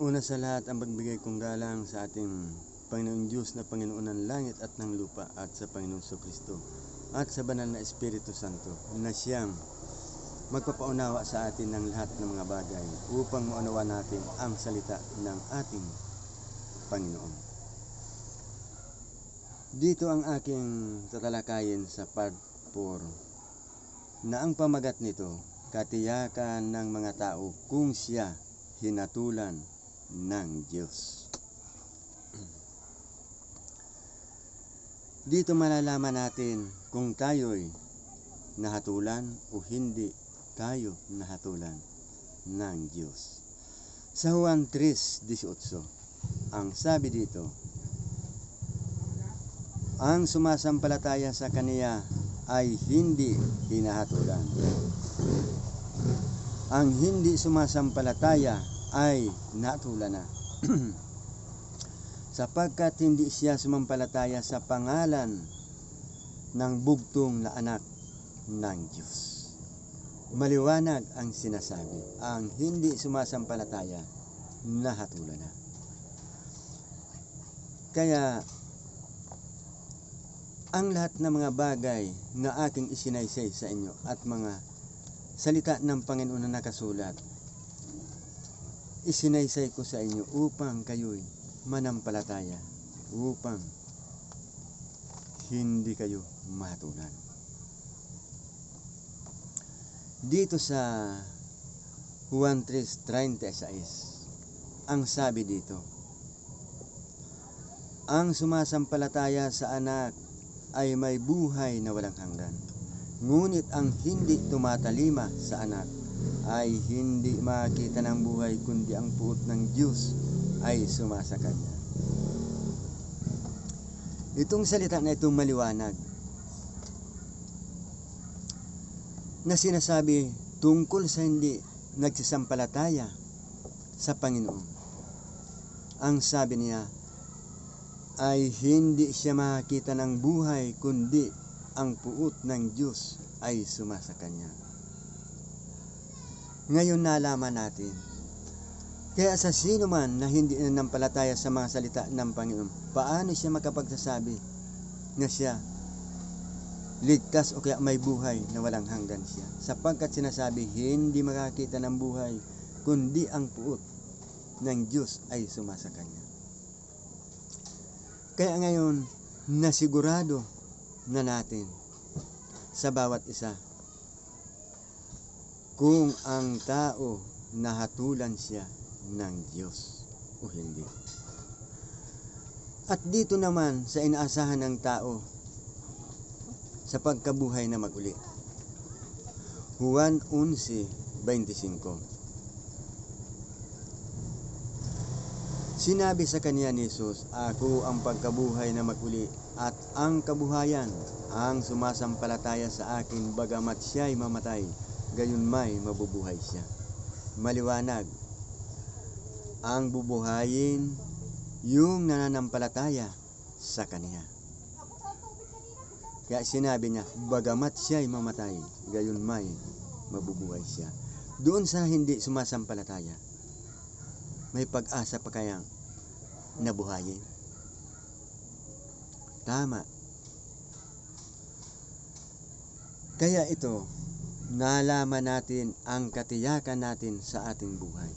Una sa lahat, ang magbigay kong galang sa ating Panginoong Diyos na Panginoon ng langit at ng lupa, at sa Panginoong Kristo at sa banal na Espiritu Santo na siyang magpapaunawa sa atin ng lahat ng mga bagay upang maunawa natin ang salita ng ating Panginoon. Dito ang aking tatalakayin sa part 4 na ang pamagat nito, katiyakan ng mga tao kung siya hinatulan ng Diyos. Dito malalaman natin kung tayo'y nahatulan o hindi tayo nahatulan ng Diyos. Sa Juan 3:18, ang sabi dito, ang sumasampalataya sa Kaniya ay hindi hinahatulan. Ang hindi sumasampalataya ay nahatulan na. Sapagkat hindi siya sumampalataya sa pangalan ng bugtong na anak ng Diyos. Maliwanag ang sinasabi, ang hindi sumasampalataya, nahatulan na. Kaya, ang lahat ng mga bagay na aking isinaysay sa inyo at mga salita ng Panginoon na nakasulat, isinaysay ko sa inyo upang kayo'y manampalataya, upang hindi kayo mahatulan. Dito sa Juan 3:36, ang sabi dito, ang sumasampalataya sa anak ay may buhay na walang hanggan. Ngunit ang hindi tumatalima sa anak ay hindi makita ng buhay, kundi ang puot ng Diyos ay sumasa kanya. Itong salita na itong maliwanag na sinasabi tungkol sa hindi nagsisampalataya sa Panginoon. Ang sabi niya ay hindi siya makita ng buhay, kundi ang puot ng Diyos ay sumasa kanya. Ngayon nalaman natin, kaya sa sino man na hindi nanampalataya sa mga salita ng Panginoon, paano siya makapagsasabi na siya ligtas o kaya may buhay na walang hanggan siya? Sapagkat sinasabi, hindi makakita ng buhay, kundi ang puot ng Diyos ay sumasa kanya. Kaya ngayon, nasigurado na natin sa bawat isa kung ang tao nahatulan siya ng Diyos o hindi. At dito naman sa inaasahan ng tao sa pagkabuhay na mag-uli, Juan 11:25, sinabi sa kanya ni Jesus, ako ang pagkabuhay na mag-uli at ang kabuhayan. Ang sumasampalataya sa akin, bagamat siya'y mamatay, gayon may mabubuhay siya. Maliwanag, ang bubuhayin yung nananampalataya sa Kanya. Kaya sinabi niya, bagamat siya'y mamatay, gayon may mabubuhay siya. Doon sa hindi sumasampalataya, may pag-asa pa kayang nabuhayin? Tama. Kaya ito, nalaman natin ang katiyakan natin sa ating buhay.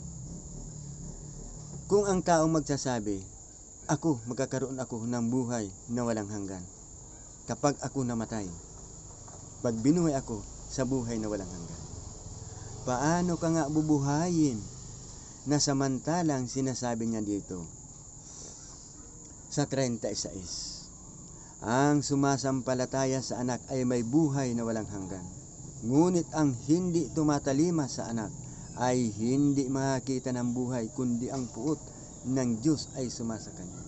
Kung ang taong magsasabi, magkakaroon ako ng buhay na walang hanggan kapag ako namatay, pag binuhay ako sa buhay na walang hanggan, paano ka nga bubuhayin na samantalang sinasabi niya dito sa 36, ang sumasampalataya sa anak ay may buhay na walang hanggan, ngunit ang hindi tumatalima sa anak ay hindi makakita ng buhay, kundi ang puot ng Diyos ay sumasa kanya.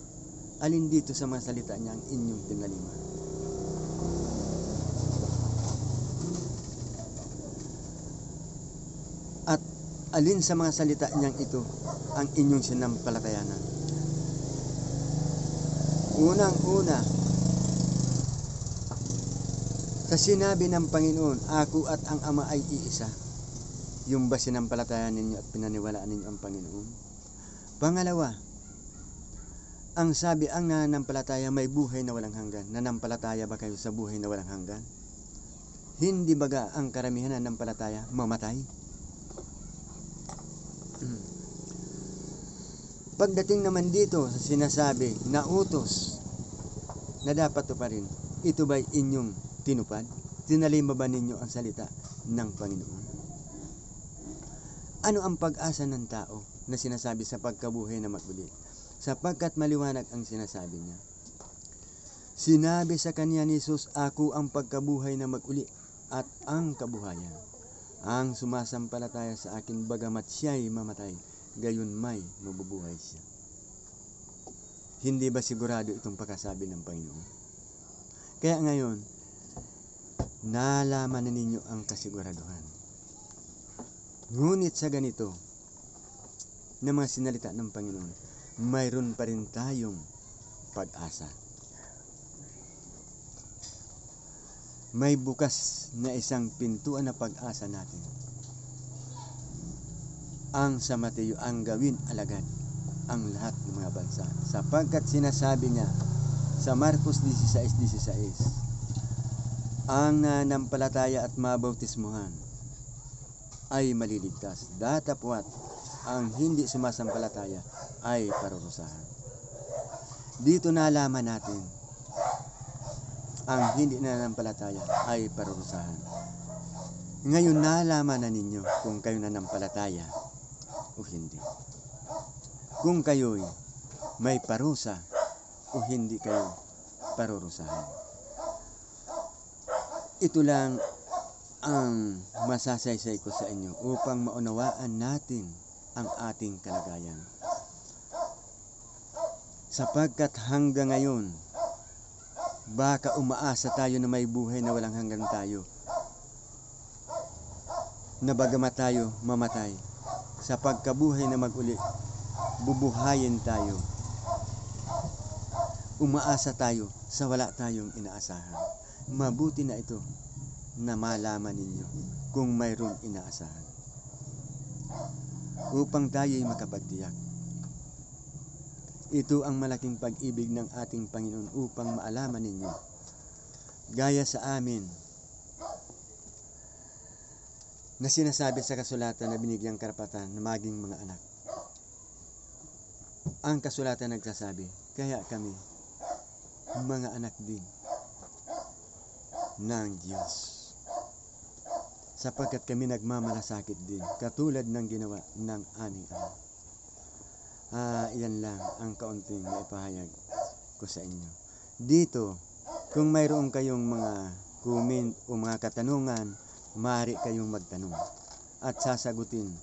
Alin dito sa mga salita niya ang inyong tinalima? At alin sa mga salita niyang ito ang inyong sinampalatayanan? Unang-una, sa sinabi ng Panginoon, ako at ang Ama ay iisa. Yung ba sinampalatayan ninyo at pinaniwalaan ninyo ang Panginoon? Pangalawa, ang sabi, ang nananampalataya may buhay na walang hanggan. Nanampalataya ba kayo sa buhay na walang hanggan? Hindi baga ang karamihan na nanampalataya mamatay? Pagdating naman dito sa sinasabi na utos na dapat tuparin, ito ba'y inyong tinupad? Tinalima ba ninyo ang salita ng Panginoon? Ano ang pag-asa ng tao na sinasabi sa pagkabuhay na maguli? Sapagkat maliwanag ang sinasabi niya. Sinabi sa kanya ni Jesus, ako ang pagkabuhay na maguli at ang kabuhayan. Ang sumasampalataya sa akin bagamat siya'y mamatay, gayon may mabubuhay siya. Hindi ba sigurado itong pagkasabi ng Panginoon? Kaya ngayon, nalaman na ninyo ang kasiguraduhan. Ngunit sa ganito, na mga sinalita ng Panginoon, mayroon pa rin tayong pag-asa. May bukas na isang pintuan na pag-asa natin. Ang sa Mateo, ang gawin alagad ang lahat ng mga bansa. Sapagkat sinasabi niya sa Marcos 16:16, ang nanampalataya at mabautismuhan ay maliligtas. Datapwat ang hindi sumasampalataya ay parurusahan. Dito nalaman natin ang hindi nanampalataya ay parurusahan. Ngayon nalaman na ninyo kung kayo nanampalataya o hindi. Kung kayo'y may parusa o hindi kayo parurusahan. Ito lang ang masasaysay ko sa inyo upang maunawaan natin ang ating kalagayan. Sapagkat hanggang ngayon, baka umaasa tayo na may buhay na walang hanggan tayo, na bagamat tayo mamatay, sa pagkabuhay na maguli, bubuhayin tayo. Umaasa tayo sa wala tayong inaasahan. Mabuti na ito na malaman ninyo kung mayroong inaasahan, upang tayo'y makapagtiyak. Ito ang malaking pag-ibig ng ating Panginoon upang maalaman ninyo. Gaya sa amin na sinasabi sa kasulatan na binigyang karapatan na maging mga anak. Ang kasulatan nagsasabi, kaya kami mga anak din ng Diyos. Sapagkat kami nagmamalasakit din, katulad ng ginawa ng aming ama. Iyan lang ang kaunting maipahayag ko sa inyo. Dito, kung mayroon kayong mga comment o mga katanungan, maaari kayong magtanong at sasagutin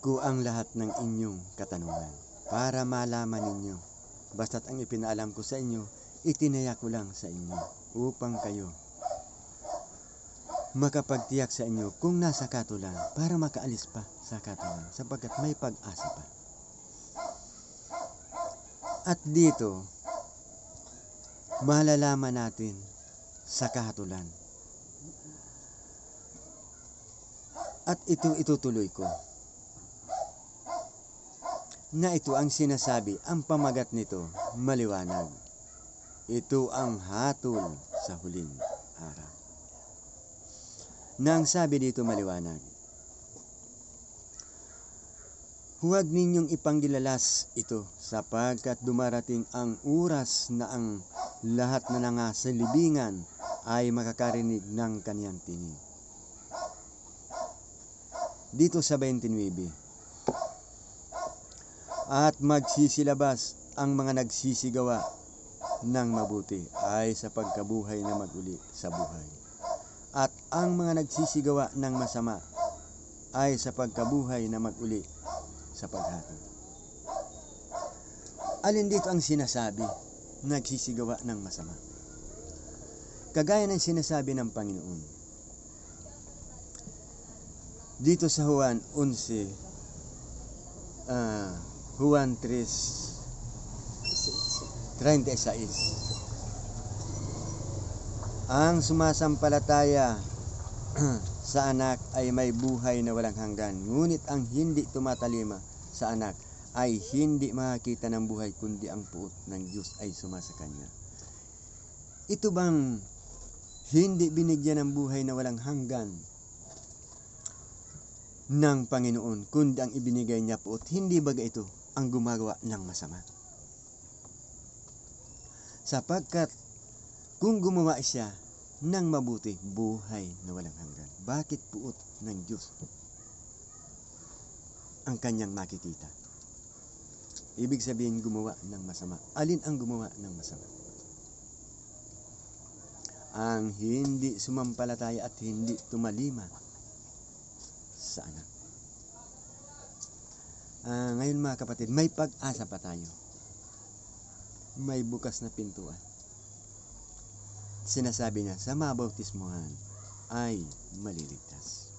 ko ang lahat ng inyong katanungan para malaman ninyo. Basta't ang ipinaalam ko sa inyo, itinayak ko lang sa inyo upang kayo makapagtiyak sa inyo kung nasa katulan para makaalis pa sa katulan sapagkat may pag-asa pa. At dito, malalaman natin sa katulan. At ito itutuloy ko na ito ang sinasabi, ang pamagat nito maliwanag. Ito ang hatol sa huling araw. Nang sabi dito maliwanag, huwag ninyong ipanggilalas ito sapagkat dumarating ang oras na ang lahat na nangasalibingan ay makakarinig ng kaniyang tinig. Dito sa 29, at magsisilabas ang mga nagsisigawa ng mabuti ay sa pagkabuhay na maguli sa buhay. At ang mga nagsisigawa ng masama ay sa pagkabuhay na maguli sa paghatol. Alin dito ang sinasabi, nagsisigawa ng masama? Kagaya ng sinasabi ng Panginoon. Dito sa Juan 11, Juan 3:36. Ang sumasampalataya sa anak ay may buhay na walang hanggan. Ngunit ang hindi tumatalima sa anak ay hindi makakita ng buhay, kundi ang puot ng Diyos ay sumasa kanya. Ito bang hindi binigyan ng buhay na walang hanggan ng Panginoon, kundi ang ibinigay niya puot? Hindi baga ito ang gumagawa ng masama? Sapagkat kung gumawa siya ng mabuti, buhay na walang hanggan, bakit puot ng Diyos ang kanyang makikita? Ibig sabihin gumawa ng masama. Alin ang gumawa ng masama? Ang hindi sumampalataya at hindi tumalima sa anak. Ngayon mga kapatid, may pag-asa pa tayo. May bukas na pintuan. Sinasabi niya, sa mabautismuhan ay maliligtas.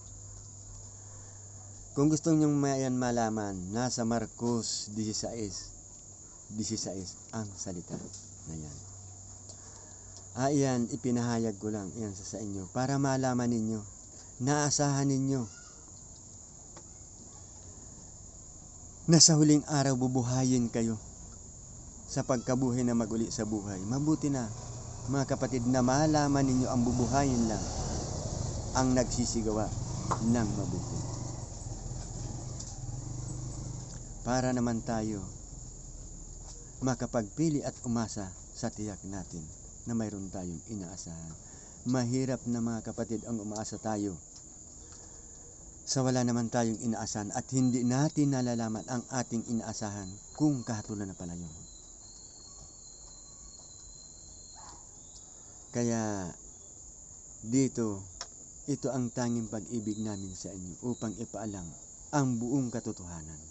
Kung gusto niyong malaman, nasa Marcos 16 ang salita na yan. Yan, ipinahayag ko lang yan sa inyo para malaman ninyo, naasahan ninyo na sa huling araw bubuhayin kayo sa pagkabuhay na maguli sa buhay. Mabuti na mga kapatid na malaman ninyo ang bubuhayin lang ang nagsisigawa ng mabuti. Para naman tayo makapagpili at umasa sa tiyak natin na mayroon tayong inaasahan. Mahirap na mga kapatid ang umaasa tayo sa wala naman tayong inaasahan at hindi natin nalalaman ang ating inaasahan kung kahatulan na pala yun. Kaya dito, ito ang tanging pag-ibig namin sa inyo upang ipaalam ang buong katotohanan.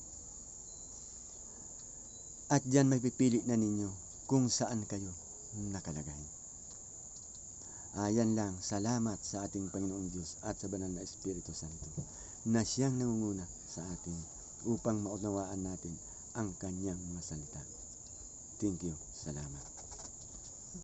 At diyan may pipili na ninyo kung saan kayo nakalagay. Ayan lang, salamat sa ating Panginoong Diyos at sa banal na Espiritu Santo na siyang nangunguna sa atin upang maunawaan natin ang kanyang mga salita. Thank you. Salamat.